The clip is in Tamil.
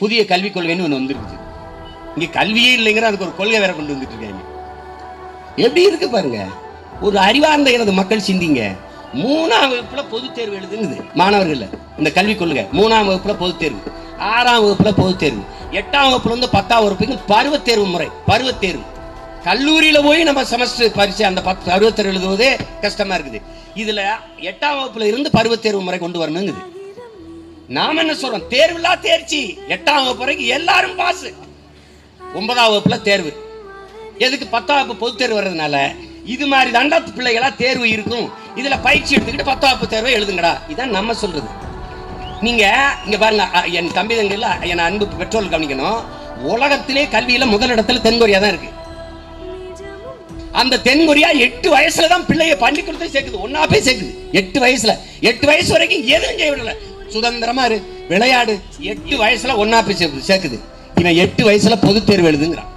புதிய கல்விக் கொள்கைன்னு ஒன்று வந்துருக்குது. இங்க கல்வியே இல்லைங்கிற அதுக்கு ஒரு கொள்கை வேற கொண்டு வந்துட்டு இருக்காங்க. எப்படி இருக்கு பாருங்க. ஒரு அறிவார்ந்த எனது மக்கள் சிந்திங்க. 3ஆம் வகுப்புல பொதுத் தேர்வு எழுதுங்குது மாணவர்கள். இந்த கல்விக் கொள்கை 3ஆம் வகுப்புல பொதுத் தேர்வு, 6ஆம் வகுப்புல பொதுத் தேர்வு, 8ஆம் வகுப்புல இருந்து 10ஆம் வகுப்புக்கு பருவத் தேர்வு முறை. பருவத் தேர்வு கல்லூரியில போய் நம்ம செமஸ்டர் பரிசு அந்த பருவத் தேர்வு எழுதுவதே கஷ்டமா இருக்குது. இதுல 8ஆம் வகுப்புல இருந்து பருவத் தேர்வு முறை கொண்டு வரணுங்குது. நாம என்ன சொல்றோம்? தேர்வுலா தேர்ச்சி. 8ஆம் வகுப்பு வரைக்கும் எல்லாரும் பாஸ். 9ஆம் வகுப்புல தேர்வு. எதுக்கு? 10ஆம் வகுப்பு பொதுத் தேர்வு வர்றதுனால இது மாதிரி தாண்டா பிள்ளைகளா தேர்வு இருக்கும். இதுல பயிற்சி எடுத்துக்கிட்டு 10ஆம் வகுப்பு தேர்வை எழுதுங்கடா. இதான் நம்ம சொல்றது. நீங்க இங்க பாருங்க, என் தம்பி தங்கையில என் அன்பு பெற்றோர்கள் கவனிக்கணும். உலகத்திலே கல்வியில முதலிடத்துல தென்கொரியா தான் இருக்கு. அந்த தென்கொரியா 8 வயசுல தான் பிள்ளைய பள்ளிக்கூடத்தை சேர்க்குது. ஒன்னா போய் சேர்க்குது 8 வயசுல. 8 வயசு வரைக்கும் எதுவும் செய்ய விடல. சுதந்திரமா இரு, விளையாடு. 8 வயசுல ஒன்னா போய் சேர்க்குது. இவன் 8 வயசுல பொதுத் தேர்வு எழுதுங்கிறான்.